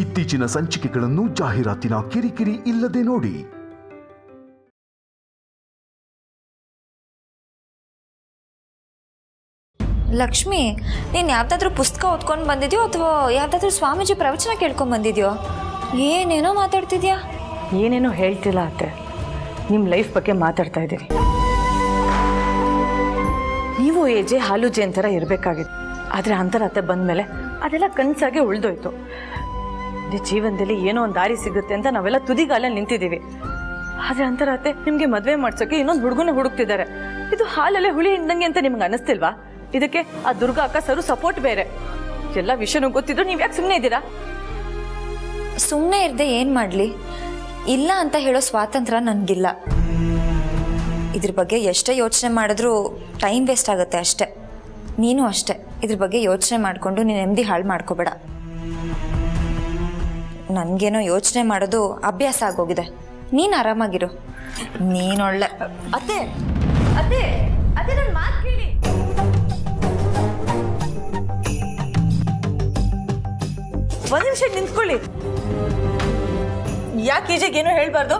ಇತ್ತೀಚಿನ ಸಂಚಿಕೆಗಳನ್ನು ಜಾಹೀರಾತಿನ ಕಿರಿಕಿರಿ ಇಲ್ಲದೆ ನೋಡಿ. ಲಕ್ಷ್ಮಿ, ನೀನು ಯಾವ್ದಾದ್ರೂ ಪುಸ್ತಕ ಓದ್ಕೊಂಡು ಬಂದಿದ್ಯೋ ಅಥವಾ ಯಾವ್ದಾದ್ರೂ ಸ್ವಾಮೀಜಿ ಪ್ರವಚನ ಕೇಳ್ಕೊಂಡು ಬಂದಿದ್ಯೋ? ಏನೇನೋ ಮಾತಾಡ್ತಿದ್ಯಾ. ಏನೇನೋ ಹೇಳ್ತಿಲ್ಲ ಅತ್ತೆ, ನಿಮ್ಮ ಲೈಫ್ ಬಗ್ಗೆ ಮಾತಾಡ್ತಾ ಇದ್ದೀರಿ. ನೀವು ಏಜೆ ಹಾಲುಜೆ ಅಂತರ ಇರಬೇಕಾಗಿತ್ತು, ಆದರೆ ಅಂತರತ್ತೆ ಬಂದಮೇಲೆ ಅದೆಲ್ಲ ಕನಸಾಗೆ ಉಳಿದೋಯ್ತು. ಜೀವನದಲ್ಲಿ ಏನೋ ಒಂದು ದಾರಿ ಸಿಗುತ್ತೆ ಅಂತ ನಾವೆಲ್ಲ ತುದಿಗಾಲ ನಿಂತಿದ್ದೀವಿ. ಆದರೆ ಅಂತರತ್ತೆ ನಿಮಗೆ ಮದುವೆ ಮಾಡ್ಸೋಕೆ ಇನ್ನೊಂದು ಹುಡುಗನ ಹುಡುಕ್ತಿದ್ದಾರೆ. ಇದು ಹಾಲಲ್ಲೇ ಹುಳಿ ಹಿಂದಂಗೆ ಅಂತ ನಿಮ್ಗೆ ಅನ್ನಿಸ್ತಿಲ್ವಾ? ಇದಕ್ಕೆ ಆ ದುರ್ಗಾ ಅಕ್ಕ ಸರು ಸಪೋರ್ಟ್ ಬೇರೆ. ಎಲ್ಲ ವಿಷಯನೂ ಗೊತ್ತಿದ್ರು ನೀವು ಯಾಕೆ ಸುಮ್ಮನೆ ಇದ್ದೀರಾ? ಸುಮ್ಮನೆ ಇರದೆ ಏನು ಮಾಡಲಿ? ಇಲ್ಲ ಅಂತ ಹೇಳೋ ಸ್ವಾತಂತ್ರ್ಯ ನನಗಿಲ್ಲ. ಇದ್ರ ಬಗ್ಗೆ ಎಷ್ಟೇ ಯೋಚನೆ ಮಾಡಿದ್ರೂ ಟೈಮ್ ವೇಸ್ಟ್ ಆಗುತ್ತೆ ಅಷ್ಟೆ. ನೀನು ಅಷ್ಟೆ, ಇದ್ರ ಬಗ್ಗೆ ಯೋಚನೆ ಮಾಡಿಕೊಂಡು ನೀನು ನೆಮ್ಮದಿ ಹಾಳು ಮಾಡ್ಕೋಬೇಡ. ನನಗೇನೋ ಯೋಚನೆ ಮಾಡೋದು ಅಭ್ಯಾಸ ಆಗೋಗಿದೆ. ನೀನು ಆರಾಮಾಗಿರು. ನೀನೊಳ್ಳೆ ಅತ್ತೆ ಅತ್ತೆ ಅತ್ತೆ ನನ್ನ ಮಾತು ಕೇಳಿ. ಒಂದ್ ನಿಮಿಷ ನಿಂತ್ಕೊಳ್ಳಿ. ಯಾಕೆ ಈಜೆಗೇನು ಹೇಳ್ಬಾರ್ದು?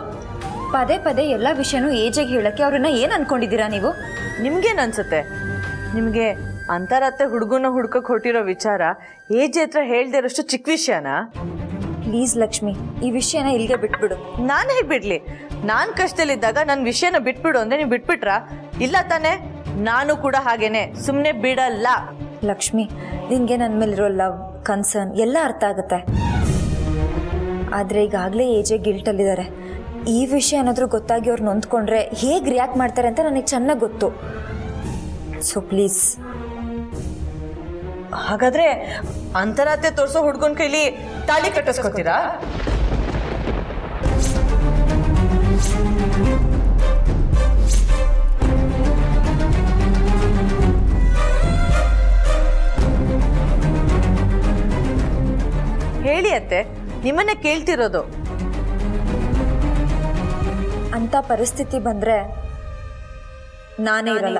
ಪದೇ ಪದೇ ಎಲ್ಲ ವಿಷಯನೂ ಏಜಿಗೆ ಹೇಳಕ್ಕೆ ಅವ್ರನ್ನ ಏನು ಅನ್ಕೊಂಡಿದ್ದೀರಾ ನೀವು? ನಿಮ್ಗೇನು ಅನ್ಸುತ್ತೆ? ನಿಮಗೆ ಅಂತರತ್ತೆ ಹುಡುಗನ ಹುಡ್ಕಕ್ಕೆ ಹೊಟ್ಟಿರೋ ವಿಚಾರ ಏಜ್ ಹತ್ರ ಹೇಳ್ದೇ ಇರೋಷ್ಟು ಚಿಕ್ಕ ವಿಷಯನಾ? ಪ್ಲೀಸ್ ಲಕ್ಷ್ಮಿ, ಈ ವಿಷಯನ ಇಲ್ಲಿಗೆ ಬಿಟ್ಬಿಡು. ನಾನು ಹೇಗೆ ಬಿಡ್ಲಿ? ನಾನು ಕಷ್ಟದಲ್ಲಿದ್ದಾಗ ನನ್ನ ವಿಷಯನ ಬಿಟ್ಬಿಡು ಅಂದ್ರೆ ನೀವು ಬಿಟ್ಬಿಟ್ರಾ? ಇಲ್ಲ ತಾನೆ? ನಾನು ಕೂಡ ಹಾಗೇನೆ, ಸುಮ್ಮನೆ ಬಿಡಲ್ಲ. ಲಕ್ಷ್ಮಿ, ನಿನಗೆ ನನ್ನ ಮೇಲಿರೋ ಲವ್, ಕನ್ಸರ್ನ್ ಎಲ್ಲ ಅರ್ಥ ಆಗುತ್ತೆ. ಆದರೆ ಈಗಾಗಲೇ ಏಜೆ ಗಿಲ್ಟಲ್ಲಿದ್ದಾರೆ. ಈ ವಿಷಯ ಏನಾದರೂ ಗೊತ್ತಾಗಿ ಅವ್ರು ನೊಂದ್ಕೊಂಡ್ರೆ ಹೇಗೆ ರಿಯಾಕ್ಟ್ ಮಾಡ್ತಾರೆ ಅಂತ ನನಗೆ ಚೆನ್ನಾಗಿ ಗೊತ್ತು. So please. ಹಾಗಾದ್ರೆ ಅಂತರತ್ತೆ ತೋರಿಸೋ ಹುಡ್ಗನ ಕೈಲಿ ತಾಳಿ ಕಟ್ಟಿಸ್ಕೊತೀರಾ? ಹೇಳಿ ಅತ್ತೆ, ನಿಮ್ಮನ್ನೇ ಕೇಳ್ತಿರೋದು. ಅಂತ ಪರಿಸ್ಥಿತಿ ಬಂದ್ರೆ ನಾನೇ ಇರಲ್ಲ.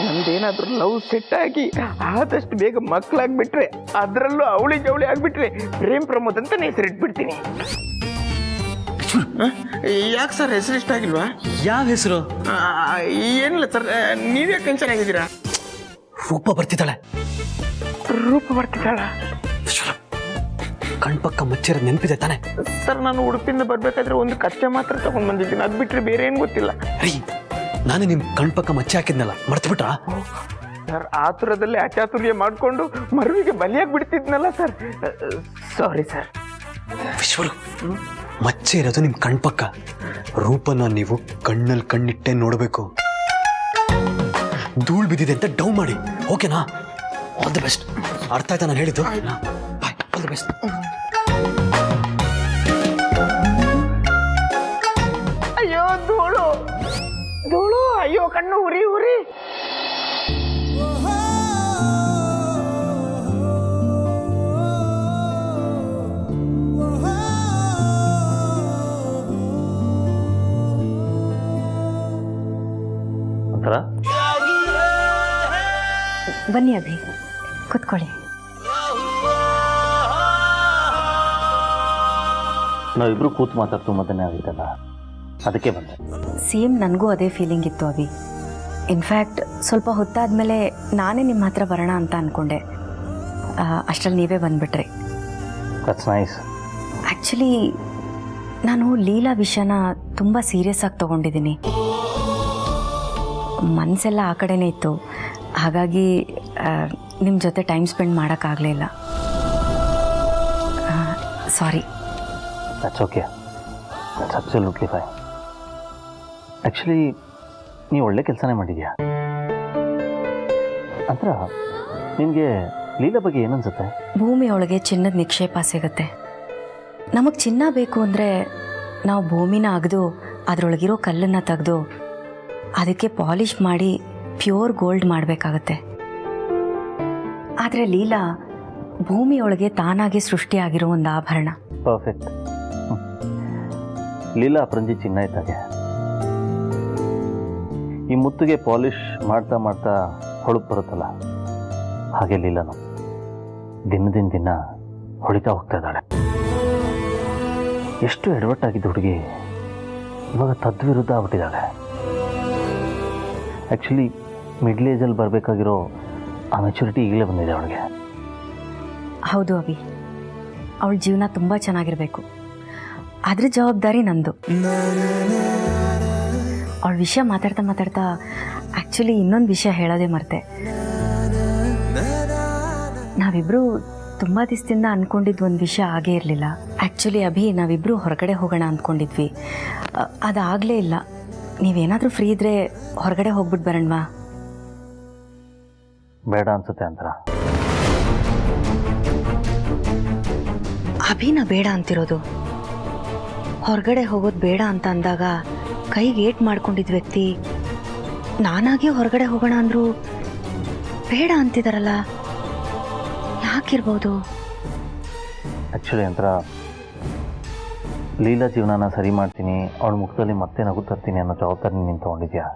ನಂದೇನಾದ್ರೂ ಲವ್ ಸೆಟ್ ಆಗಿ ಆದಷ್ಟು ಬೇಗ ಮಕ್ಕಳಾಗ್ಬಿಟ್ರೆ, ಅದರಲ್ಲೂ ಅವಳಿ ಜವಳಿ ಆಗ್ಬಿಟ್ರೆ ಪ್ರೇಮ್ ಪ್ರಮೋದ್ ಅಂತ ಹೆಸರಿಟ್ಬಿಡ್ತೀನಿ. ಯಾಕೆ ಸರ್ ಹೆಸರು ಇಷ್ಟ ಆಗಿಲ್ವಾ? ಯಾವ ಹೆಸರು? ಏನಿಲ್ಲ ಸರ್, ನೀವ್ಯಾಕೆ ಟೆನ್ಷನ್ ಆಗಿದ್ದೀರಾ? ರೂಪ ಬರ್ತಿದ್ದಾಳೆ. ರೂಪ ಬರ್ತಿದ್ದಾಳ? ಕಣ್ಪಕ್ಕ ಮಚ್ಚಿರೋದು ನೆನಪಿದೆ ತಾನೆ? ಸರ್, ನಾನು ಉಡುಪಿಯಿಂದ ಬರ್ಬೇಕಾದ್ರೆ ಒಂದು ಕಚ್ಚೆ ಮಾತ್ರ ತಗೊಂಡ್ ಬಂದಿದ್ದೀನಿ, ಅದು ಬಿಟ್ರೆ ಬೇರೆ ಏನು ಗೊತ್ತಿಲ್ಲ. ರೀ, ನಾನೇ ನಿಮ್ ಕಣ್ಪಕ್ಕ ಮಚ್ಚೆ ಹಾಕಿದ್ನಲ್ಲ, ಮರ್ತು ಬಿಟ್ರಾ? ಸರ್, ಆತುರದಲ್ಲಿ ಅಚಾತುರ್ಯ ಮಾಡಿಕೊಂಡು ಮರುವಿಗೆ ಬಲಿಯಾಗಿ ಬಿಡ್ತಿದ್ನಲ್ಲ ಸರ್. Sorry sir. ವಿಶ್ವರು, ಮಚ್ಚೆ ಇರೋದು ನಿಮ್ ಕಣ್ಪಕ್ಕ. ರೂಪನ ನೀವು ಕಣ್ಣಲ್ಲಿ ಕಣ್ಣಿಟ್ಟೆ ನೋಡಬೇಕು. ಧೂಳ್ ಬಿದ್ದಿದೆ ಅಂತ ಡೌನ್ ಮಾಡಿ, ಓಕೆನಾ? All the best. ಅರ್ಥ ಆಯ್ತಾ ನಾನು ಹೇಳಿದ್ದು? ಬಾಯ್, ಆಲ್ ದಿ ಬೆಸ್ಟ್. ಅಯ್ಯೋ ಧೂಳು ಧೂಳು, ಅಯ್ಯೋ ಕಣ್ಣು ಉರಿ ಉರಿ. ಬನ್ನಿ ಅಭಿ, ಕೂತ್ಕೊಳ್ಳಿ. ನಾವಿಬ್ರು ಕೂತು ಮಾತಾಡ್ತು ತುಂಬನೇ ಆಗಿತ್ತಲ್ಲ, ಅದಕ್ಕೆ ಬಂದೆ. ಸೇಮ್ ನನಗೂ ಅದೇ ಫೀಲಿಂಗ್ ಇತ್ತು ಅಭಿ. ಇನ್ಫ್ಯಾಕ್ಟ್ ಸ್ವಲ್ಪ ಹೊತ್ತಾದಮೇಲೆ ನಾನೇ ನಿಮ್ಮ ಹತ್ರ ಬರೋಣ ಅಂತ ಅಂದ್ಕೊಂಡೆ. ಅಷ್ಟರಲ್ಲಿ ನೀವೇ ಬಂದುಬಿಟ್ರಿ. That's nice. ಆ್ಯಕ್ಚುಲಿ ನಾನು ಲೀಲಾ ವಿಷಯನ ತುಂಬ ಸೀರಿಯಸ್ ಆಗಿ ತೊಗೊಂಡಿದ್ದೀನಿ. ಮನಸ್ಸೆಲ್ಲ ಆ ಕಡೆನೇ ಇತ್ತು. ಹಾಗಾಗಿ ನಿಮ್ಮ ಜೊತೆ ಟೈಮ್ ಸ್ಪೆಂಡ್ ಮಾಡೋಕ್ಕಾಗಲಿಲ್ಲ. Sorry. That's okay, that's absolutely fine. Actually ನೀವು ಒಳ್ಳೆ ಕೆಲಸನೇ ಮಾಡಿದ್ಯಾ. ಅಂತರ ನಿನಗೆ ಲೀಲಾ ಬಗ್ಗೆ ಏನನ್ಸುತ್ತೆ? ಭೂಮಿಯೊಳಗೆ ಚಿನ್ನದ ನಿಕ್ಷೇಪ ಸಿಗುತ್ತೆ. ನಮಗೆ ಚಿನ್ನ ಬೇಕು ಅಂದರೆ ನಾವು ಭೂಮಿನ ಅಗೆದು ಅದರೊಳಗಿರೋ ಕಲ್ಲನ್ನು ತೆಗೆದು ಅದಕ್ಕೆ ಪಾಲಿಷ್ ಮಾಡಿ ಪ್ಯೂರ್ ಗೋಲ್ಡ್ ಮಾಡಬೇಕಾಗತ್ತೆ. ಆದರೆ ಲೀಲಾ ಭೂಮಿಯೊಳಗೆ ತಾನಾಗಿ ಸೃಷ್ಟಿಯಾಗಿರೋ ಒಂದು ಆಭರಣ. ಪರ್ಫೆಕ್ಟ್. ಲೀಲಾ ಅಪರಂಜಿ ಚಿನ್ನ ಇದ್ದಾಗೆ. ಈ ಮುತ್ತಿಗೆ ಪಾಲಿಷ್ ಮಾಡ್ತಾ ಮಾಡ್ತಾ ಹೊಳಪು ಬರುತ್ತಲ್ಲ, ಹಾಗೆ ಲೀಲಾನು ದಿನದಿಂದ ದಿನ ಹೊಳಿತಾ ಹೋಗ್ತಾ ಇದ್ದಾಳೆ. ಎಷ್ಟು ಎಡವಟ್ಟಾಗಿದ್ದ ಹುಡುಗಿ ಇವಾಗ ತದ್ವಿರುದ್ಧ ಆಗ್ಬಿಟ್ಟಿದ್ದಾಳೆ. ಆ್ಯಕ್ಚುಲಿ ಮಿಡ್ಲ್ ಏಜಲ್ಲಿ ಬರಬೇಕಾಗಿರೋ ಆ ಮೆಚುರಿಟಿ ಈಗಲೇ ಬಂದಿದೆ ಅವಳಿಗೆ. ಹೌದು ಅಭಿ, ಅವಳ ಜೀವನ ತುಂಬ ಚೆನ್ನಾಗಿರಬೇಕು. ಅದ್ರ ಜವಾಬ್ದಾರಿ ನಂದು. ಅವಳ ವಿಷಯ ಮಾತಾಡ್ತಾ ಮಾತಾಡ್ತಾ ಆ್ಯಕ್ಚುಲಿ ಇನ್ನೊಂದು ವಿಷಯ ಹೇಳೋದೇ ಮರ್ತೆ. ನಾವಿಬ್ಬರು ತುಂಬ ದಿವಸದಿಂದ ಅಂದ್ಕೊಂಡಿದ್ದು ಒಂದು ವಿಷಯ ಆಗೇ ಇರಲಿಲ್ಲ. ಆ್ಯಕ್ಚುಲಿ ಅಭಿ, ನಾವಿಬ್ಬರು ಹೊರಗಡೆ ಹೋಗೋಣ ಅಂದ್ಕೊಂಡಿದ್ವಿ, ಅದಾಗಲೇ ಇಲ್ಲ. ನೀವೇನಾದರೂ ಫ್ರೀ ಇದ್ದರೆ ಹೊರಗಡೆ ಹೋಗ್ಬಿಟ್ಟು ಬರೋಣವಾ? ಬೇಡ ಅನ್ಸುತ್ತೆ ಅಂತ. ಅಭಿನ ಬೇಡ ಅಂತಿರೋದು. ಹೊರಗಡೆ ಹೋಗೋದು ಬೇಡ ಅಂತ ಅಂದಾಗ ಕೈಗೆ ಏಟ್ ಮಾಡ್ಕೊಂಡಿದ್ದ ವ್ಯಕ್ತಿ ನಾನಾಗಿ ಹೊರಗಡೆ ಹೋಗೋಣ ಅಂದರೂ ಬೇಡ ಅಂತಿದಾರಲ್ಲ, ಯಾಕಿರ್ಬೋದು? ಆ್ಯಕ್ಚುಲಿ ಅಂತ ಲೀಲಾ ಜೀವನನ ಸರಿ ಮಾಡ್ತೀನಿ, ಅವಳ ಮುಖದಲ್ಲಿ ಮತ್ತೆ ನಗು ತರ್ತೀನಿ ಅನ್ನೋ ಜವಾಬ್ದಾರಿ ನೀನು ತೊಗೊಂಡಿದ್ಯಾ.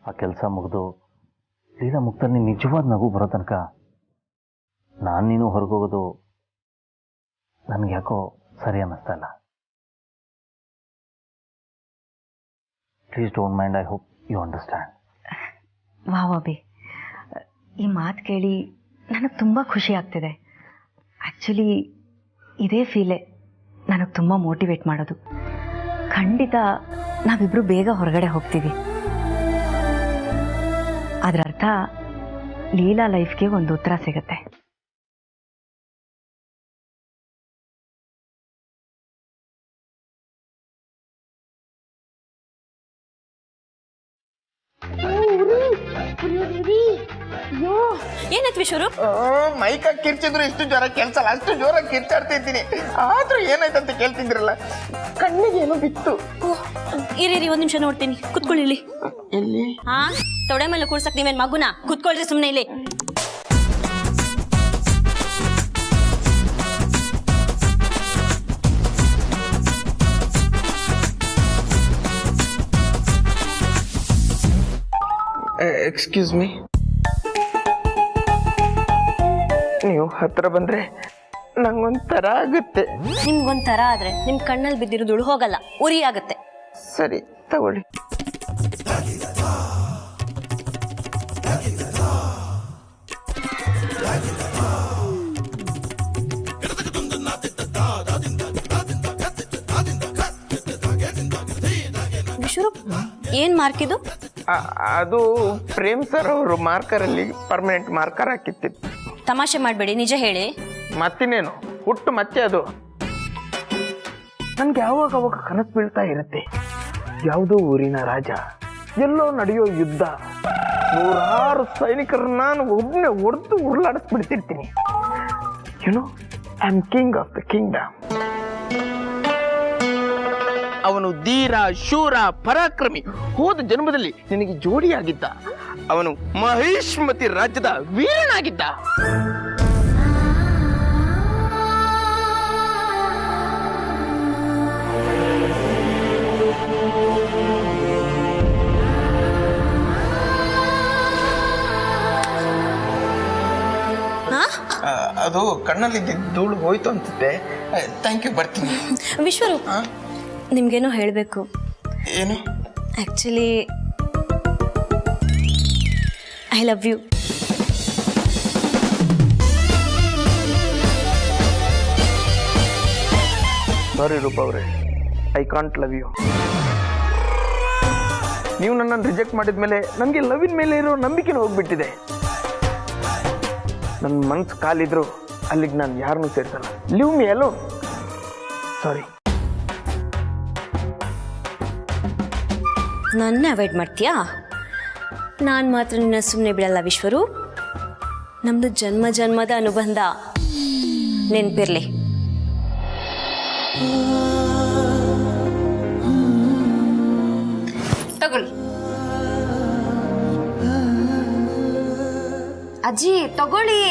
ಆ ಕೆಲಸ ಮುಗಿದು ಲೀಲಾ ಮುಖದಲ್ಲಿ ನಿಜವಾದ ನಗು ಬರೋ ತನಕ ನಾನು ನೀನು ಹೊರಗೋಗೋದು ನನಗೆ ಯಾಕೋ ಸರಿ ಅನ್ನಿಸ್ತಾ ಇಲ್ಲ. Please don't mind. I hope you understand. Wow Abhi, ಈ ಮಾತು ಕೇಳಿ ನನಗೆ ತುಂಬ ಖುಷಿ ಆಗ್ತಿದೆ. ಆ್ಯಕ್ಚುಲಿ ಇದೇ ಫೀಲೇ ನನಗೆ ತುಂಬ ಮೋಟಿವೇಟ್ ಮಾಡೋದು. ಖಂಡಿತ ನಾವಿಬ್ಬರು ಬೇಗ ಹೊರಗಡೆ ಹೋಗ್ತೀವಿ. ಅದರ ಅರ್ಥ ಲೀಲಾ ಲೈಫ್ಗೆ ಒಂದು ಉತ್ತರ ಸಿಗುತ್ತೆ. ಏನಾಯ್ತು ವಿಶ್ವರು? ಮೈಕ ಕಿರ್ಚಿದ್ರು ಇಷ್ಟು ಜ್ವರ ಕೆಲ್ಸಲ್ಲ, ಅಷ್ಟು ಜೋರ ಕಿರ್ಚಾಡ್ತಿದ್ದೀನಿ. ಆದ್ರೂ ಏನಾಯ್ತಂತ ಕೇಳ್ತಿದ್ರಲ್ಲ, ಕಣ್ಣಿಗೆ ಏನೋ ಬಿತ್ತು. ಇರಿ ಒಂದ್ ನಿಮಿಷ ನೋಡ್ತೀನಿ, ಕುತ್ಕೊಳ್ಳಿ ಇಲ್ಲಿ. ಎಲ್ಲಿ? ಹಾ, ತೊಡೆ ಮೇಲೆ ಕೂರ್ಸಕ್ ನೀವೇನ್ ಮಗುನ? ಕುತ್ಕೊಳ್ರಿ ಸುಮ್ನೆ ಇಲ್ಲಿ. ಎಕ್ಸ್ಕ್ಯೂಸ್ ಮೀ, ನೀವು ಹತ್ರ ಬಂದ್ರೆ ನಂಗೊಂಥರ ಆಗುತ್ತೆ. ನಿಮ್ಗೊಂಥರ ಆದ್ರೆ ನಿಮ್ ಕಣ್ಣಲ್ಲಿ ಬಿದ್ದಿರೋ ಧೂಳು ಹೋಗಲ್ಲ, ಉರಿ ಆಗತ್ತೆ. ಸರಿ ತಗೊಳ್ಳಿ. ವಿಶ್ವರೂಪ್, ಏನ್ ಮಾರ್ಕ್ ಇದು? ಅದು ಪ್ರೇಮ್ ಸರ್ ಅವರು ಮಾರ್ಕರ್ ಅಲ್ಲಿ ಪರ್ಮನೆಂಟ್ ಮಾರ್ಕರ್ ಹಾಕಿತ್ತಿತ್ತು. ತಮಾಷೆ ಮಾಡ್ಬೇಡಿ, ನಿಜ ಹೇಳಿ. ಮತ್ತಿನೇನು ಹುಟ್ಟು ಮತ್ತೆ ಅದು. ನನ್ಗೆ ಯಾವಾಗ ಅವಾಗ ಕನಸು ಬೀಳ್ತಾ ಇರುತ್ತೆ. ಯಾವುದೋ ಊರಿನ ರಾಜ, ಎಲ್ಲೋ ನಡೆಯೋ ಯುದ್ಧ, ನೂರಾರು ಸೈನಿಕರನ್ನ ನಾನು ಒಬ್ಬನೇ ಹೊಡೆದು ಉರುಳಾಡಿಸ್ಬಿಡ್ತಿರ್ತೀನಿ. You know, I am king of the kingdom. ಅವನು ಧೀರ, ಶೂರ, ಪರಾಕ್ರಮಿ. ಹೋದ ಜನ್ಮದಲ್ಲಿ ನಿನಗೆ ಜೋಡಿಯಾಗಿದ್ದ. ಅವನು ಮಹಿಷ್ಮತಿ ರಾಜ್ಯದ ವೀರನಾಗಿದ್ದ. ಅದು ಕಣ್ಣಲ್ಲಿ ಧೂಳು ಹೋಯ್ತು ಅನ್ಸುತ್ತೆ. ಥ್ಯಾಂಕ್ ಯು, ಬರ್ತೀನಿ. ವಿಶ್ವರೂಪ್, ನಿಮ್ಗೇನೋ ಹೇಳಬೇಕು. ಏನು? Actually I love you. Sorry Roopa ಅವರೇ, ಐ ಕಾಂಟ್ ಲವ್ ಯು. ನೀವು ನನ್ನನ್ನು ರಿಜೆಕ್ಟ್ ಮಾಡಿದ್ಮೇಲೆ ನನಗೆ ಲವಿನ ಮೇಲೆ ಇರೋ ನಂಬಿಕೆನೂ ಹೋಗ್ಬಿಟ್ಟಿದೆ. ನನ್ನ ಮನ್ಸು ಕಾಲಿದ್ರು ಅಲ್ಲಿಗೆ ನಾನು ಯಾರನ್ನೂ ಸೇರಿಸಲ್ಲ. Live me alone. ಸಾರಿ. ನನ್ನ ಅವಾಯ್ಡ್ ಮಾಡ್ತೀಯಾ? ನಾನು ಮಾತ್ರ ನಿನ್ನ ಸುಮ್ಮನೆ ಬಿಡಲ್ಲ ವಿಶ್ವರೂಪ್. ನಮ್ಮದು ಜನ್ಮ ಜನ್ಮದ ಅನುಬಂಧ ನೆನಪಿರ್ಲಿ. ತಗೊಳ್ಳಿ ಅಜ್ಜಿ, ತಗೊಳ್ಳಿ.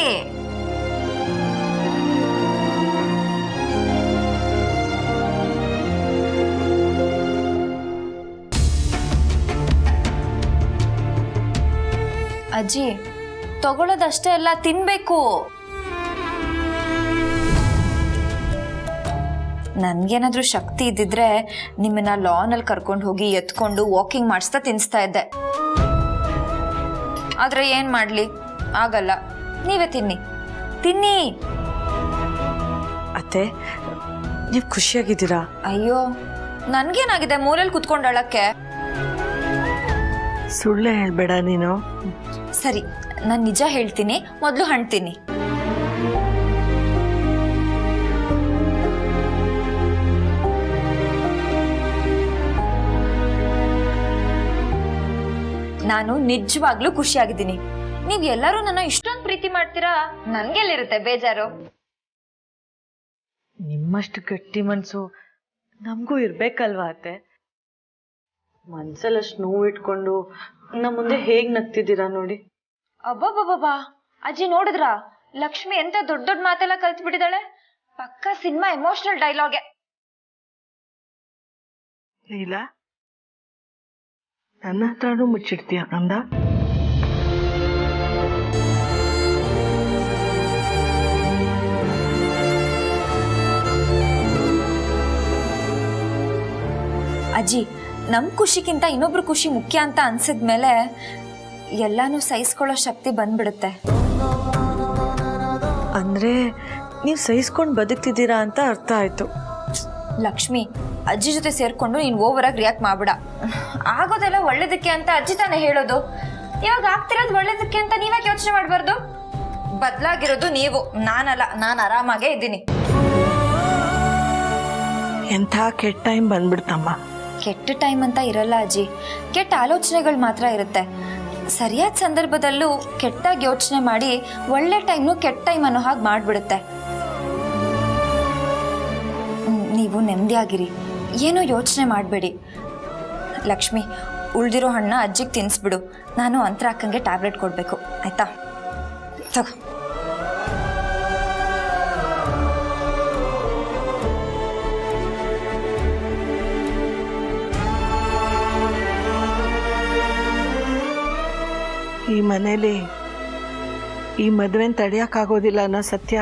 ಅಜ್ಜಿ ತಗೊಳ್ಳೋದಷ್ಟೇ ಅಲ್ಲ, ತಿನ್ಬೇಕು. ನನ್ಗೇನಾದ್ರೂ ಶಕ್ತಿ ಇದ್ದಿದ್ರೆ ನಿಮ್ಮನ್ನ ಲಾನಲ್ಲಿ ಕರ್ಕೊಂಡು ಹೋಗಿ ಎತ್ಕೊಂಡು ವಾಕಿಂಗ್ ಮಾಡಿಸ್ತಾ ತಿನ್ನಿಸ್ತಾ ಇದ್ದೆ. ಆದ್ರೆ ಏನ್ ಮಾಡ್ಲಿ, ಆಗಲ್ಲ. ನೀವೇ ತಿನ್ನಿ. ಅತ್ತೆ, ನೀವು ಖುಷಿಯಾಗಿದ್ದೀರಾ? ಅಯ್ಯೋ, ನನ್ಗೇನಾಗಿದೆ ಮೂಲೆಯಲ್ಲಿ ಕುತ್ಕೊಂಡು ಅಳಕ್ಕೆ? ಸುಳ್ಳು ಹೇಳ್ಬೇಡ ನೀನು. ಸರಿ, ನಾನು ನಿಜ ಹೇಳ್ತೀನಿ, ಮೊದಲು ಹಣ್ಣು ತಿನ್ನಿ. ನಾನು ನಿಜವಾಗ್ಲೂ ಖುಷಿಯಾಗಿದ್ದೀನಿ. ನೀವ್ ಎಲ್ಲರೂ ನನ್ನ ಇಷ್ಟೊಂದು ಪ್ರೀತಿ ಮಾಡ್ತೀರಾ, ನನ್ಗೆಲ್ಲಿರುತ್ತೆ ಬೇಜಾರು? ನಿಮ್ಮಷ್ಟು ಗಟ್ಟಿ ಮನ್ಸು ನಮಗೂ ಇರ್ಬೇಕಲ್ವಾ ಅತ್ತೆ? ಮನ್ಸಲ್ಲಷ್ಟು ನೋವು ಇಟ್ಕೊಂಡು ನಮ್ಮ ಮುಂದೆ ಹೇಗ್ ನಗ್ತಿದ್ದೀರಾ ನೋಡಿ. ಅಬ್ಬಬ್ಬಬ್ಬಾ, ಅಜ್ಜಿ ನೋಡಿದ್ರಾ? ಲಕ್ಷ್ಮಿ ಎಂತ ದೊಡ್ಡ ದೊಡ್ಡ ಮಾತೆಲ್ಲ ಕಲ್ತ್ ಬಿಟ್ಟಿದ್ದಾಳೆ. ಪಕ್ಕಾ ಸಿನಿಮಾ ಎಮೋಷನಲ್ ಡೈಲಾಗೆ. ಇಲ್ಲ, ನನ್ನ ಹತ್ರನೂ ಮುಚ್ಚಿಡ್ತೀಯ ಕಂದ? ಅಜ್ಜಿ, ನಮ್ ಖುಷಿಗಿಂತ ಇನ್ನೊಬ್ರು ಖುಷಿ ಮುಖ್ಯ ಅಂತ ಅನ್ಸಿದ್ಮೇಲೆ ಎಲ್ಲಾನು ಸಹಿಸ್ಕೊಳ್ಳೋ ಶಕ್ತಿ ಬಂದ್ಬಿಡುತ್ತೆ. ಅಂದ್ರೆ ನೀವು ಸಹಿಸ್ಕೊಂಡು ಬದುಕ್ತಿದ್ದೀರಾ ಅಂತ ಅರ್ಥ ಆಯ್ತು. ಲಕ್ಷ್ಮಿ, ಅಜ್ಜಿ ಜೊತೆ ಸೇರ್ಕೊಂಡು ನೀನ್ ಓವರ್ ಆಗಿ ರಿಯಾಕ್ಟ್ ಮಾಡ್ಬಿಡ. ಆಗೋದೆಲ್ಲ ಒಳ್ಳೇದಕ್ಕೆ ಅಂತ ಅಜ್ಜಿ ತಾನೇ ಹೇಳೋದು. ಇವಾಗ ಆಗ್ತಿರೋದು ಒಳ್ಳೇದಕ್ಕೆ ಅಂತ ನೀವ್ಯಾಕೆ ಯೋಚನೆ ಮಾಡ್ಬಾರ್ದು? ಬದ್ಲಾಗಿರೋದು ನೀವು, ನಾನಲ್ಲ. ನಾನು ಆರಾಮಾಗೇ ಇದ್ದೀನಿ. ಎಂಥ ಕೆಟ್ಟ ಟೈಮ್ ಬಂದ್ಬಿಡ್ತಮ್ಮ. ಕೆಟ್ಟ ಟೈಮ್ ಅಂತ ಇರಲ್ಲ ಅಜ್ಜಿ, ಕೆಟ್ಟ ಆಲೋಚನೆಗಳು ಮಾತ್ರ ಇರುತ್ತೆ. ಸರಿಯಾದ ಸಂದರ್ಭದಲ್ಲೂ ಕೆಟ್ಟಾಗಿ ಯೋಚನೆ ಮಾಡಿ ಒಳ್ಳೆ ಟೈಮ್ನು ಕೆಟ್ಟ ಟೈಮ್ ಅನ್ನೋ ಹಾಗೆ ಮಾಡ್ಬಿಡುತ್ತೆ. ನೀವು ನೆಮ್ಮದಿಯಾಗಿರಿ, ಏನೋ ಯೋಚನೆ ಮಾಡಬೇಡಿ. ಲಕ್ಷ್ಮಿ, ಉಳ್ದಿರೋ ಹಣ್ಣ ಅಜ್ಜಿಗೆ ತಿನ್ನಿಸ್ಬಿಡು. ನಾನು ಅಂತರ ಅಕ್ಕಂಗೆ ಟ್ಯಾಬ್ಲೆಟ್ ಕೊಡಬೇಕು, ಆಯ್ತಾ? ತಗೋ. ಈ ಮನೇಲಿ ಈ ಮದುವೆನ ತಡೆಯೋಕ್ಕಾಗೋದಿಲ್ಲ ಅನ್ನೋ ಸತ್ಯ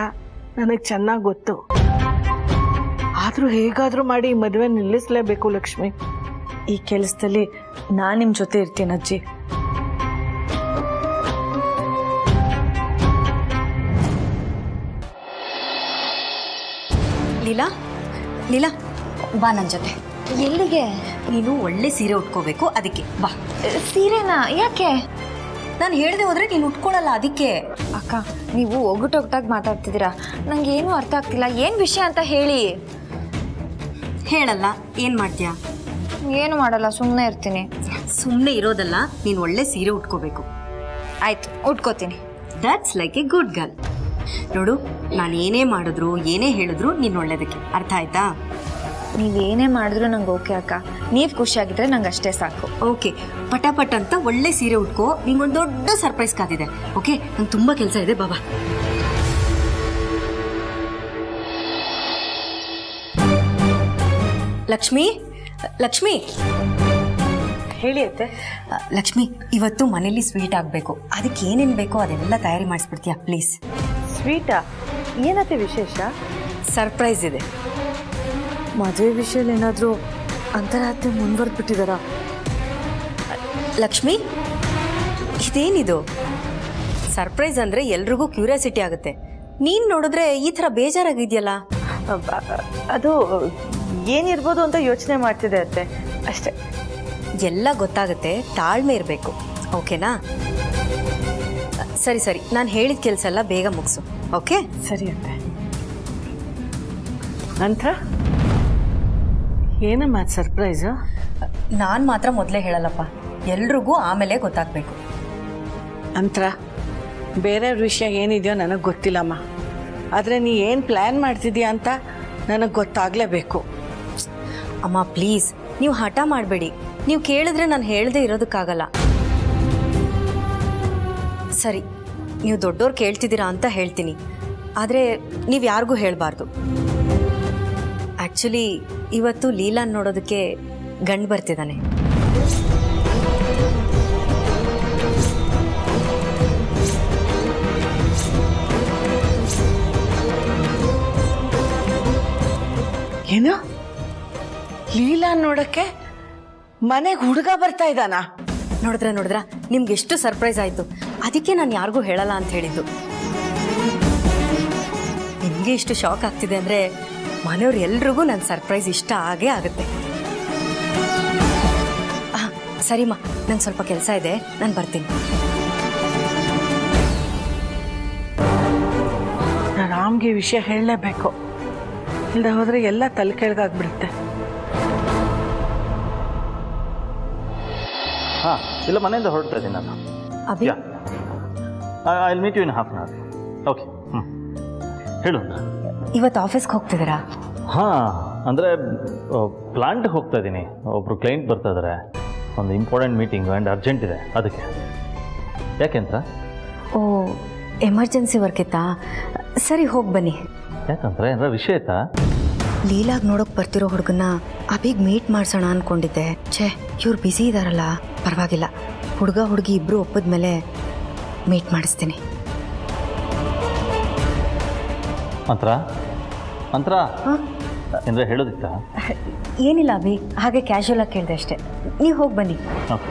ನನಗೆ ಚೆನ್ನಾಗಿ ಗೊತ್ತು. ಆದರೂ ಹೇಗಾದರೂ ಮಾಡಿ ಈ ಮದುವೆ ನಿಲ್ಲಿಸಲೇಬೇಕು ಲಕ್ಷ್ಮಿ. ಈ ಕೆಲಸದಲ್ಲಿ ನಾನು ನಿಮ್ಮ ಜೊತೆ ಇರ್ತೀನಿ ಅಜ್ಜಿ. ಲೀಲಾ, ಲೀಲಾ ಬಾ ನನ್ನ ಜೊತೆ. ಎಲ್ಲಿಗೆ? ನೀನು ಒಳ್ಳೆ ಸೀರೆ ಉಟ್ಕೋಬೇಕು, ಅದಕ್ಕೆ ಬಾ. ಸೀರೆನಾ? ಯಾಕೆ? ನಾನು ಹೇಳ್ದೆ ಹೋದ್ರೆ ನೀನು ಉಟ್ಕೊಳ್ಳಲ್ಲ, ಅದಕ್ಕೆ. ಅಕ್ಕ, ನೀವು ಒಗ್ಗಟ್ಟೊಗ್ಟಾಗಿ ಮಾತಾಡ್ತಿದ್ದೀರಾ, ನಂಗೆ ಏನೂ ಅರ್ಥ ಆಗ್ತಿಲ್ಲ. ಏನು ವಿಷಯ ಅಂತ ಹೇಳಿ. ಹೇಳಲ್ಲ, ಏನು ಮಾಡ್ತೀಯಾ? ಏನು ಮಾಡಲ್ಲ, ಸುಮ್ಮನೆ ಇರ್ತೀನಿ. ಸುಮ್ಮನೆ ಇರೋದಲ್ಲ, ನೀನು ಒಳ್ಳೆ ಸೀರೆ ಉಟ್ಕೋಬೇಕು. ಆಯ್ತು, ಉಟ್ಕೋತೀನಿ. That's like a good girl. ನೋಡು, ನಾನು ಏನೇ ಮಾಡಿದ್ರು ಏನೇ ಹೇಳಿದ್ರು ನೀನು ಒಳ್ಳೇದಕ್ಕೆ, ಅರ್ಥ ಆಯ್ತಾ? ನೀವೇನೇ ಮಾಡಿದ್ರು ನಂಗೆ ಓಕೆ ಅಕ್ಕ. ನೀವು ಖುಷಿಯಾಗಿದ್ರೆ ನಂಗೆ ಅಷ್ಟೇ ಸಾಕು. ಓಕೆ, ಪಟಾಪಟ್ ಅಂತ ಒಳ್ಳೆ ಸೀರೆ ಉಟ್ಕೋ. ನಿಂಗೊಂದು ದೊಡ್ಡ ಸರ್ಪ್ರೈಸ್ ಕಾದಿದೆ. ಓಕೆ, ನಂಗೆ ತುಂಬ ಕೆಲಸ ಇದೆ, ಬಾಬಾ. ಲಕ್ಷ್ಮಿ, ಲಕ್ಷ್ಮಿ, ಹೇಳಿ ಅತ್ತೆ. ಲಕ್ಷ್ಮಿ, ಇವತ್ತು ಮನೇಲಿ ಸ್ವೀಟ್ ಆಗಬೇಕು. ಅದಕ್ಕೆ ಏನೇನು ಬೇಕೋ ಅದೆಲ್ಲ ತಯಾರಿ ಮಾಡಿಸ್ಬಿಡ್ತೀಯಾ ಪ್ಲೀಸ್? ಸ್ವೀಟಾ? ಏನತ್ತೆ ವಿಶೇಷ? ಸರ್ಪ್ರೈಸ್ ಇದೆ. ಮದುವೆ ವಿಷಯದಲ್ಲಿ ಏನಾದರೂ ಅಂತರಹತ್ಯೆ ಮುಂದುವರೆದ್ಬಿಟ್ಟಿದಾರಾ? ಲಕ್ಷ್ಮಿ, ಇದೇನಿದು? ಸರ್ಪ್ರೈಸ್ ಅಂದರೆ ಎಲ್ರಿಗೂ ಕ್ಯೂರಿಯಾಸಿಟಿ ಆಗುತ್ತೆ. ನೀನು ನೋಡಿದ್ರೆ ಈ ಥರ ಬೇಜಾರಾಗಿದೆಯಲ್ಲ? ಅದು ಏನಿರ್ಬೋದು ಅಂತ ಯೋಚನೆ ಮಾಡ್ತಿದೆ ಅತ್ತೆ, ಅಷ್ಟೇ. ಎಲ್ಲ ಗೊತ್ತಾಗುತ್ತೆ, ತಾಳ್ಮೆ ಇರಬೇಕು, ಓಕೆನಾ? ಸರಿ ಸರಿ, ನಾನು ಹೇಳಿದ ಕೆಲಸ ಎಲ್ಲ ಬೇಗ ಮುಗಿಸು, ಓಕೆ? ಸರಿ ಅತ್ತೆ. ನಂತರ ಏನಮ್ಮ ಸರ್ಪ್ರೈಸು? ನಾನು ಮಾತ್ರ ಮೊದಲೇ ಹೇಳಲ್ಲಪ್ಪ, ಎಲ್ರಿಗೂ ಆಮೇಲೆ ಗೊತ್ತಾಗಬೇಕು. ಅಂತರ ಬೇರೆಯವ್ರ ವಿಷಯ ಏನಿದೆಯೋ ನನಗೆ ಗೊತ್ತಿಲ್ಲಮ್ಮ. ಆದರೆ ನೀ ಏನು ಪ್ಲ್ಯಾನ್ ಮಾಡ್ತಿದ್ದೀಯ ಅಂತ ನನಗೆ ಗೊತ್ತಾಗಲೇಬೇಕು. ಅಮ್ಮ ಪ್ಲೀಸ್, ನೀವು ಹಠ ಮಾಡಬೇಡಿ. ನೀವು ಕೇಳಿದ್ರೆ ನಾನು ಹೇಳದೇ ಇರೋದಕ್ಕಾಗಲ್ಲ. ಸರಿ, ನೀವು ದೊಡ್ಡೋರು ಕೇಳ್ತಿದ್ದೀರಾ ಅಂತ ಹೇಳ್ತೀನಿ, ಆದರೆ ನೀವು ಯಾರಿಗೂ ಹೇಳಬಾರ್ದು. ಆ್ಯಕ್ಚುಲಿ ಇವತ್ತು ಲೀಲಾನ್ ನೋಡೋದಕ್ಕೆ ಗಂಡು ಬರ್ತಿದ್ದಾನೆ. ಏನು ಲೀಲಾ ನೋಡಕ್ಕೆ ಮನೆಗೆ ಹುಡುಗ ಬರ್ತಾ ಇದ್ದಾನ? ನೋಡಿದ್ರ ನಿಮ್ಗೆ ಎಷ್ಟು ಸರ್ಪ್ರೈಸ್ ಆಯಿತು. ಅದಕ್ಕೆ ನಾನು ಯಾರಿಗೂ ಹೇಳಲ್ಲ ಅಂತ ಹೇಳಿದ್ದು. ನಿಮಗೆ ಇಷ್ಟು ಶಾಕ್ ಆಗ್ತಿದೆ ಅಂದರೆ ಮನೆಯವ್ರು ಎಲ್ರಿಗೂ ನನ್ನ ಸರ್ಪ್ರೈಸ್ ಇಷ್ಟ ಆಗೇ ಆಗುತ್ತೆ. ಸರಿಮ್ಮ, ನಂಗೆ ಸ್ವಲ್ಪ ಕೆಲಸ ಇದೆ, ನಾನು ಬರ್ತೀನಿ. ರಾಮ್ಗೆ ವಿಷಯ ಹೇಳಲೇಬೇಕು, ಇಲ್ಲದೆ ಹೋದ್ರೆ ಎಲ್ಲ ತಲೆ ಕೆಳಗಾಗ್ಬಿಡುತ್ತೆ. ಹಾಂ, ಇಲ್ಲ ಮನೆಯಿಂದ ಹೊರಡ್ತಾ ಇದ್ದೀನಿ ನಾನು. Abhi, I will meet you in half an hour. Okay, ಹೇಳು. ಇವತ್ತು ಆಫೀಸ್ಗೆ ಹೋಗ್ತಿದ್ದೀರಾ? ಹಾಂ, ಅಂದರೆ ಪ್ಲಾಂಟ್ಗೆ ಹೋಗ್ತಾ ಇದ್ದೀನಿ. ಒಬ್ಬರು ಕ್ಲೈಂಟ್ ಬರ್ತಾ ಇದ್ದಾರೆ, ಒಂದು ಇಂಪಾರ್ಟೆಂಟ್ ಮೀಟಿಂಗು ಆ್ಯಂಡ್ ಅರ್ಜೆಂಟ್ ಇದೆ, ಅದಕ್ಕೆ. ಯಾಕೆಂತ? ಓ, ಎಮರ್ಜೆನ್ಸಿ ವರ್ಕ್ ಇತ್ತಾ? ಸರಿ, ಹೋಗಿ ಬನ್ನಿ. ಯಾಕಂದ್ರೆ ಏನಾರ ವಿಷಯ ಆಯ್ತಾ? ಲೀಲಾಗ್ ನೋಡೋಕೆ ಬರ್ತಿರೋ ಹುಡುಗನ್ನ ಅಭಿಗ್ ಮೀಟ್ ಮಾಡ್ಸೋಣ ಅಂದ್ಕೊಂಡಿದ್ದೆ. ಇವ್ರು ಬ್ಯುಸಿ ಇದ್ದಾರಲ್ಲ, ಪರವಾಗಿಲ್ಲ. ಹುಡುಗ ಹುಡುಗಿ ಇಬ್ಬರು ಒಪ್ಪಿದ್ಮೇಲೆ ಮೀಟ್ ಮಾಡಿಸ್ತೀನಿ. ಮಂತ್ರ ಏನಾರ ಹೇಳೋದಿತ್ತ? ಏನಿಲ್ಲ ಅಭಿ, ಹಾಗೆ ಕ್ಯಾಶುಯಲ್ ಆಗಿ ಕೇಳಿದೆ ಅಷ್ಟೇ. ನೀವು ಹೋಗಿ ಬನ್ನಿ. ಓಕೆ.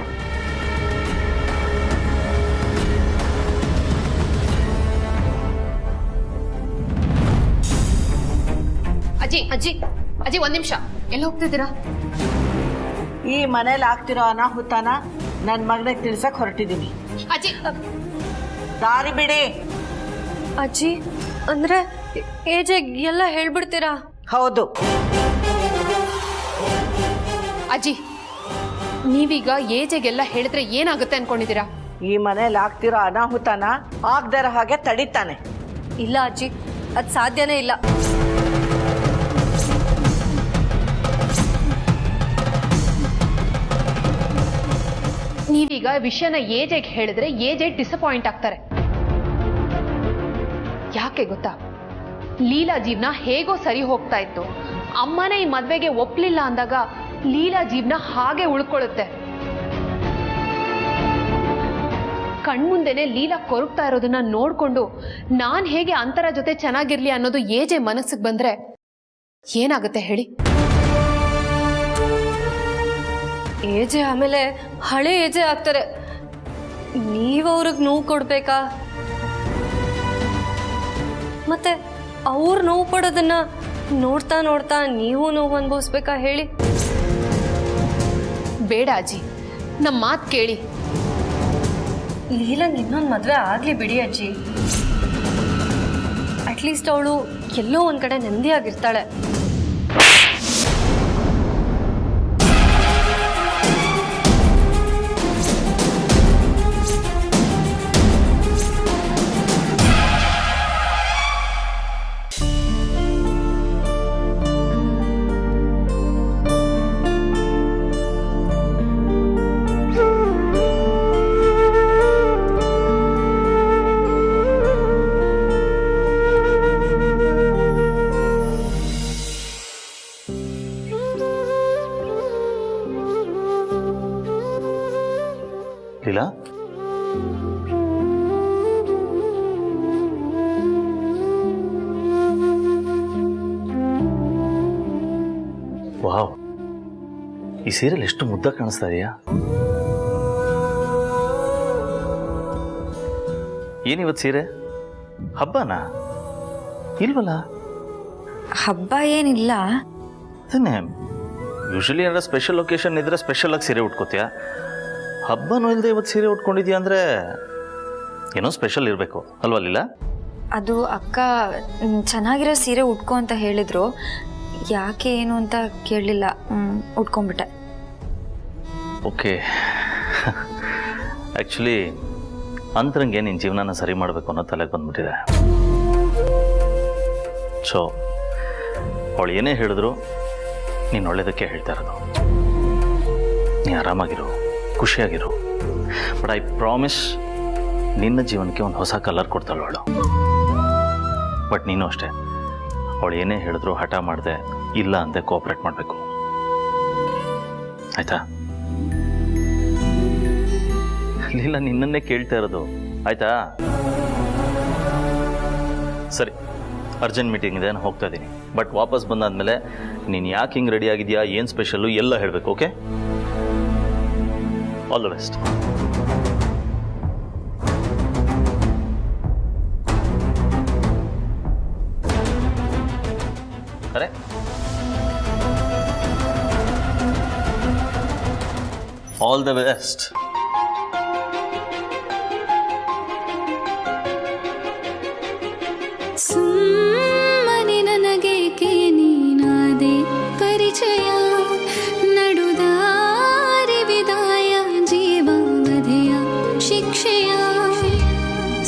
ಅಜ್ಜಿ ಅಜ್ಜಿ ಅಜ್ಜಿ, ಒಂದ್ ನಿಮಿಷ. ಎಲ್ಲಿ ಹೋಗ್ತಿದ್ದೀರಾ? ಈ ಮನೇಲಿ ಆಗ್ತಿರೋ ಅನಾಹುತನ ನನ್ನ ಮಗನಿಗೆ ತಿಳ್ಸಕ್ ಹೊರಟಿದ್ದೀನಿ. ಅಜ್ಜಿ, ದಾರಿ ಬಿಡಿ. ಅಜ್ಜಿ, ಅಂದ್ರೆ ಏಜೆಗ್ ಎಲ್ಲ ಹೇಳ್ಬಿಡ್ತೀರಾ? ಹೌದು. ಅಜ್ಜಿ, ನೀವೀಗ ಏಜೆಗೆಲ್ಲ ಹೇಳಿದ್ರೆ ಏನಾಗುತ್ತೆ ಅನ್ಕೊಂಡಿದ್ದೀರಾ? ಈ ಮನೇಲಿ ಆಗ್ತಿರೋ ಅನಾಹುತನ ಆಗದರ ಹಾಗೆ ತಡಿತಾನೆ. ಇಲ್ಲ ಅಜ್ಜಿ, ಅದು ಸಾಧ್ಯನೇ ಇಲ್ಲ. ನೀವೀಗ ವಿಷಯನ ಏಜೆಗೆ ಹೇಳಿದ್ರೆ ಏಜೆ ಡಿಸಪಾಯಿಂಟ್ ಆಗ್ತಾರೆ. ಯಾಕೆ ಗೊತ್ತಾ? ಲೀಲಾ ಜೀವನ ಹೇಗೋ ಸರಿ ಹೋಗ್ತಾ ಇತ್ತು. ಅಮ್ಮನೇ ಈ ಮದ್ವೆಗೆ ಒಪ್ಲಿಲ್ಲ ಅಂದಾಗ ಲೀಲಾ ಜೀವನ ಹಾಗೆ ಉಳ್ಕೊಳ್ಳುತ್ತೆ. ಕಣ್ಮುಂದೆನೆ ಲೀಲಾ ಕೊರಗ್ತಾ ಇರೋದನ್ನ ನೋಡ್ಕೊಂಡು ನಾನ್ ಹೇಗೆ ಅಂತರ ಜೊತೆ ಚೆನ್ನಾಗಿರ್ಲಿ ಅನ್ನೋದು ಏಜೆ ಮನಸ್ಸಿಗೆ ಬಂದ್ರೆ ಏನಾಗುತ್ತೆ ಹೇಳಿ? ಏಜೆ ಆಮೇಲೆ ಹಳೆ ಏಜೆ ಆಗ್ತಾರೆ. ನೀವು ಅವ್ರಿಗೆ ನೋವು ಕೊಡ್ಬೇಕಾ? ಮತ್ತೆ ಅವ್ರು ನೋವು ಪಡೋದನ್ನ ನೋಡ್ತಾ ನೋಡ್ತಾ ನೀವು ನೋವು ಅನುಭವಿಸ್ಬೇಕಾ ಹೇಳಿ? ಬೇಡ ಅಜ್ಜಿ, ನಮ್ಮ ಮಾತು ಕೇಳಿ. ಲೀಲಂಗ್ ಇನ್ನೊಂದು ಮದುವೆ ಆಗ್ಲಿ ಬಿಡಿ ಅಜ್ಜಿ. ಅಟ್ಲೀಸ್ಟ್ ಅವಳು ಎಲ್ಲೋ ಒಂದ್ ಕಡೆ ನೆಮ್ಮದಿಯಾಗಿರ್ತಾಳೆ. ಲೀಲಾ, ವಾವ್, ಈ ಸೀರಿಯಲ್ ಎಷ್ಟು ಮುದ್ದ ಕಾಣಿಸ್ತಾ ಇದೆಯಾ? ಏನಿವತ್ತು ಸೀರೆ? ಹಬ್ಬನಾ? ಇಲ್ವಲ್ಲ. ಹಬ್ಬ ಏನಿಲ್ಲ. ಅದನ್ನೇ, ಯೂಶಲಿ ಏನಾರ ಸ್ಪೆಷಲ್ ಒಕೇಶನ್ ಇದ್ರೆ ಸ್ಪೆಷಲ್ ಆಗಿ ಸೀರೆ ಉಟ್ಕೋತೀಯ. ಹಬ್ಬನೂ ಇಲ್ಲದೆ ಇವತ್ತು ಸೀರೆ ಉಟ್ಕೊಂಡಿದ್ಯಾ ಅಂದರೆ ಏನೋ ಸ್ಪೆಷಲ್ ಇರಬೇಕು ಅಲ್ವಾ ಲೀಲಾ? ಅದು ಅಕ್ಕ ಚೆನ್ನಾಗಿರೋ ಸೀರೆ ಉಟ್ಕೊ ಅಂತ ಹೇಳಿದ್ರು. ಯಾಕೆ ಏನು ಅಂತ ಕೇಳಲಿಲ್ಲ, ಉಟ್ಕೊಂಡ್ಬಿಟ್ಟೆ. ಓಕೆ. ಆ್ಯಕ್ಚುಲಿ ಅಂತರಂಗೆ ನಿನ್ನ ಜೀವನನ ಸರಿ ಮಾಡಬೇಕು ಅನ್ನೋ ತಲೆಗೆ ಬಂದ್ಬಿಟ್ಟಿದೆ. ಸೊ ಅವಳು ಏನೇ ಹೇಳಿದ್ರು ನೀನು ಒಳ್ಳೇದಕ್ಕೆ ಹೇಳ್ತಾ ಇರೋದು. ನೀ ಆರಾಮಾಗಿರು, ಖುಷಿಯಾಗಿರು. ಬಟ್ ಐ ಪ್ರಾಮಿಸ್ ನಿನ್ನ ಜೀವನಕ್ಕೆ ಒಂದು ಹೊಸ ಕಲರ್ ಕೊಡ್ತಾಳು ಅವಳು. ಬಟ್ ನೀನು ಅಷ್ಟೇ, ಅವಳು ಏನೇ ಹೇಳಿದ್ರು ಹಠ ಮಾಡದೆ ಇಲ್ಲ ಅಂದೆ ಕೋಆಪ್ರೇಟ್ ಮಾಡಬೇಕು, ಆಯ್ತಾ? ಲೀಲಾ ನಿನ್ನನ್ನೇ ಕೇಳ್ತಾ ಇರೋದು, ಆಯ್ತಾ? ಸರಿ, ಅರ್ಜೆಂಟ್ ಮೀಟಿಂಗ್ ಇದೆ, ನಾನು ಹೋಗ್ತಾ ಇದ್ದೀನಿ. ಬಟ್ ವಾಪಸ್ ಬಂದಾದ್ಮೇಲೆ ನೀನು ಯಾಕೆ ಹಿಂಗೆ ರೆಡಿ ಆಗಿದೆಯಾ, ಏನು ಸ್ಪೆಷಲ್ಲು ಎಲ್ಲ ಹೇಳಬೇಕು. Okay, all the best. ಅರೆ ಆಲ್ ದ ಬೆಸ್ಟ್. ಸುಮ್ಮನೆ ನನಗೇಕೆ ನೀನಾದೆ ಪರಿಚಯ, ನಡುದಾರಿ ವಿದಾಯ ಜೀವವಧೆಯ ಶಿಕ್ಷೆಯ.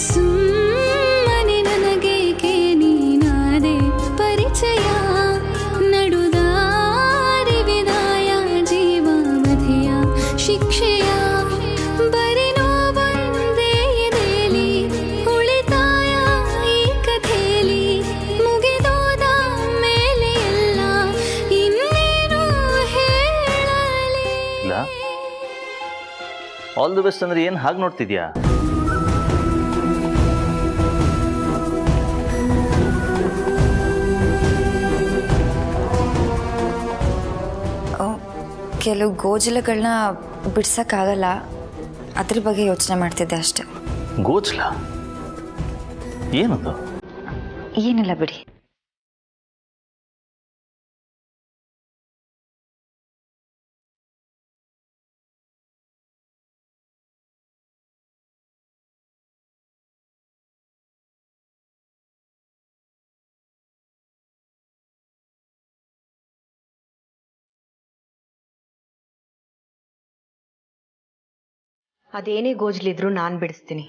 ಸುಮ್ಮನೆ ನನಗೇಕೆ ನೀನಾದೆ ಪರಿಚಯ, ನಡುದಾರಿ ವಿದಾಯ ಜೀವವಧೆಯ ಶಿಕ್ಷೆಯ. ಬರೀ ನೋವೊಂದೇ ಎದೆಲಿ ಉಳಿತಾಯ ಈ ಕಥೆಲಿ, ಮುಗಿದೋದ ಮೇಲೆ ಎಲ್ಲ ಇನ್ನೇನು ಹೇಳಲಿ. ಇಲ್ಲ, ಆಲ್ ದಿ ಬೆಸ್ಟ್ ಅಂದ್ರೆ ಏನು ಹಾಗೆ ನೋಡ್ತಿದ್ಯಾ? ಕೆಲವು ಗೋಜಲಗಳನ್ನ ಬಿಡ್ಸೋಕ್ಕಾಗಲ್ಲ, ಅದ್ರ ಬಗ್ಗೆ ಯೋಚನೆ ಮಾಡ್ತಿದ್ದೆ ಅಷ್ಟೆ. ಗೋಚಲ ಏನದು? ಏನಿಲ್ಲ ಬಿಡಿ. ಅದೇನೇ ಗೋಜ್ಲಿದ್ರು ನಾನು ಬಿಡಿಸ್ತೀನಿ.